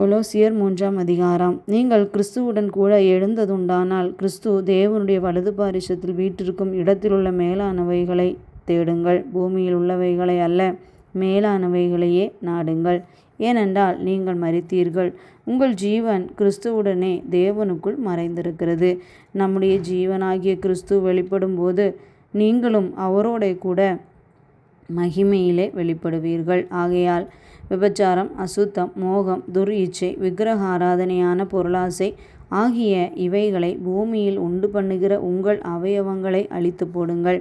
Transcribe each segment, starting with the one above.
கொலோசியர் 3ஆம் அதிகாரம். நீங்கள் கிறிஸ்துவுடன் கூட எழுந்ததுண்டானால் கிறிஸ்து தேவனுடைய வலது பாரிசத்தில் வீற்றிருக்கும் இடத்திலுள்ள மேலானவைகளை தேடுங்கள், பூமியில் உள்ளவைகளை அல்ல, மேலானவைகளையே நாடுங்கள். ஏனென்றால் நீங்கள் மரித்தீர்கள், உங்கள் ஜீவன் கிறிஸ்துவுடனே தேவனுக்குள் மறைந்திருக்கிறது. நம்முடைய ஜீவனாகிய கிறிஸ்து வெளிப்படும் போது நீங்களும் அவரோட கூட மகிமையிலே வெளிப்படுவீர்கள். ஆகையால் விபச்சாரம், அசுத்தம், மோகம், துர் இச்சை, விக்கிரக ஆராதனையான பொருளாசை ஆகிய இவைகளை பூமியில் உண்டு பண்ணுகிற உங்கள் அவயவங்களை அழித்து போடுங்கள்.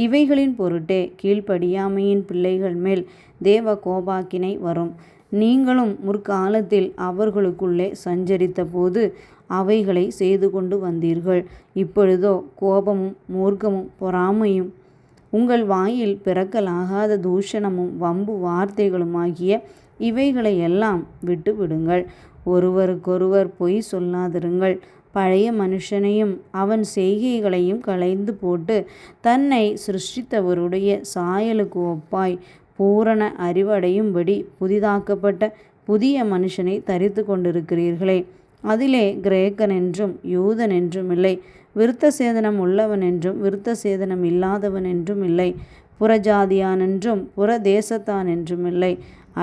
இவைகளின் பொருட்டே கீழ்ப்படியாமையின் பிள்ளைகள் மேல் தேவ கோபாக்கினை வரும். நீங்களும் முற்காலத்தில் அவர்களுக்குள்ளே சஞ்சரித்த போது அவைகளை செய்து கொண்டு வந்தீர்கள். இப்பொழுதோ கோபமும் மூர்க்கமும் பொறாமையும் உங்கள் வாயில் பிறக்கலாகாத தூஷணமும் வம்பு வார்த்தைகளுமாகிய இவைகளை எல்லாம் விட்டு விடுங்கள். ஒருவருக்கொருவர் பொய் சொல்லாதிருங்கள். பழைய மனுஷனையும் அவன் செய்கைகளையும் களைந்து போட்டு தன்னை சிருஷ்டித்தவருடைய சாயலுக்கு ஒப்பாய் பூரண அறிவடையும்படி புதிதாக்கப்பட்ட புதிய மனுஷனை தரித்து கொண்டிருக்கிறீர்களே. அதிலே கிரேக்கன் என்றும் யூதன் என்றும் இல்லை, விருத்த சேதனம் உள்ளவன் என்றும் விருத்த சேதனம் இல்லாதவன் என்றும் இல்லை, புறஜாதியான் என்றும் புற தேசத்தான் என்றும் இல்லை,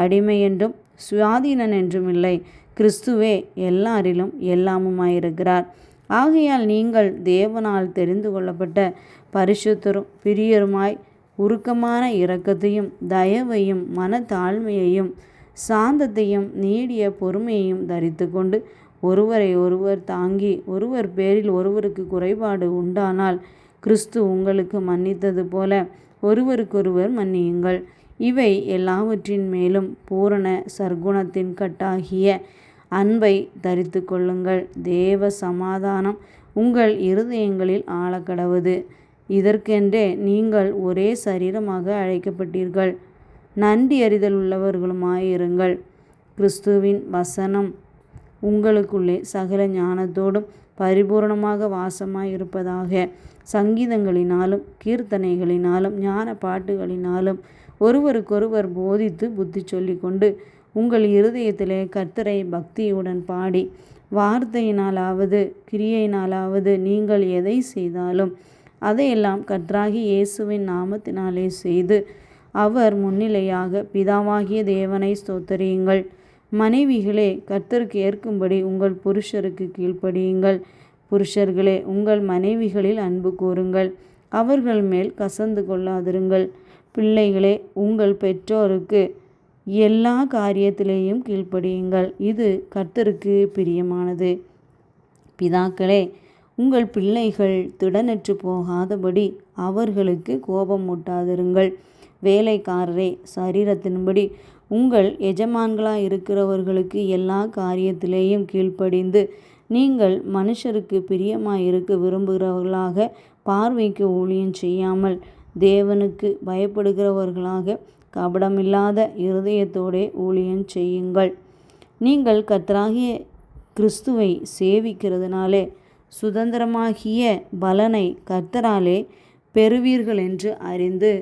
அடிமை என்றும் சுயாதீனன் என்றும் இல்லை, கிறிஸ்துவே எல்லாரிலும் எல்லாமுமாயிருக்கிறார். ஆகையால் நீங்கள் தேவனால் தெரிந்து கொள்ளப்பட்ட பரிசுத்தரும் பிரியருமாய் உருக்கமான இரக்கத்தையும் தயவையும் மனத்தாழ்மையையும் சாந்தத்தையும் நீடிய பொறுமையையும் தரித்து கொண்டு ஒருவரை ஒருவர் தாங்கி ஒருவர் பேரில் ஒருவருக்கு குறைபாடு உண்டானால் கிறிஸ்து உங்களுக்கு மன்னித்தது போல ஒருவருக்கொருவர் மன்னியுங்கள். இவை எல்லாவற்றின் மேலும் பூரண சர்க்குணத்தின் கட்டாகிய அன்பை தரித்து கொள்ளுங்கள். தேவ சமாதானம் உங்கள் இருதயங்களில் ஆழக்கடவது. இதற்கென்றே நீங்கள் ஒரே சரீரமாக அழைக்கப்பட்டீர்கள். நன்றி அறிதல் உள்ளவர்களுமாயிருங்கள். கிறிஸ்துவின் வசனம் உங்களுக்குள்ளே சகல ஞானத்தோடும் பரிபூர்ணமாக வாசமாயிருப்பதாக. சங்கீதங்களினாலும் கீர்த்தனைகளினாலும் ஞான பாட்டுகளினாலும் ஒருவருக்கொருவர் போதித்து புத்தி சொல்லிக்கொண்டு உங்கள் இருதயத்திலே கர்த்தரை பக்தியுடன் பாடி வார்த்தையினாலாவது கிரியையினாலாவது நீங்கள் எதை செய்தாலும் அதையெல்லாம் கர்த்தராகிய இயேசுவின் நாமத்தினாலே செய்து அவர் முன்னிலையாக பிதாவாகிய தேவனை ஸ்தோத்தரியுங்கள். மனைவிகளே, கர்த்தருக்கு ஏற்கும்படி உங்கள் புருஷருக்கு கீழ்ப்படியுங்கள். புருஷர்களே, உங்கள் மனைவிகளில் அன்பு கூறுங்கள், அவர்கள் மேல் கசந்து கொள்ளாதிருங்கள். பிள்ளைகளே, உங்கள் பெற்றோருக்கு எல்லா காரியத்திலேயும் கீழ்ப்படியுங்கள், இது கர்த்தருக்கு பிரியமானது. பிதாக்களே, உங்கள் பிள்ளைகள் திடனற்று போகாதபடி அவர்களுக்கு கோபம் மூட்டாதிருங்கள். வேலைக்காரரே, சரீரத்தின்படி உங்கள் எஜமான்களாயிருக்கிறவர்களுக்கு எல்லா காரியத்திலேயும் கீழ்ப்படிந்து நீங்கள் மனுஷருக்கு பிரியமாயிருக்க விரும்புகிறவர்களாக பார்வைக்கு ஊழியம் செய்யாமல் தேவனுக்கு பயப்படுகிறவர்களாக கபடமில்லாத இருதயத்தோடே ஊழியம் செய்யுங்கள். நீங்கள் கர்த்தராகிய கிறிஸ்துவை சேவிக்கிறதுனாலே சுதந்திரமாகிய பலனை கர்த்தராலே பெறுவீர்கள் என்று அறிந்து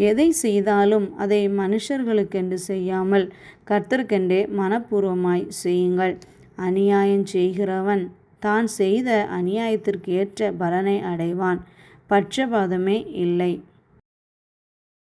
எதை செய்தாலும் அதை மனுஷர்களுக்கென்று செய்யாமல் கர்த்தருக்கென்றே மனப்பூர்வமாய் செய்யுங்கள். அநியாயம் செய்கிறவன் தான் செய்த அநியாயத்திற்கு ஏற்ற பலனை அடைவான். பட்சபாதமே இல்லை.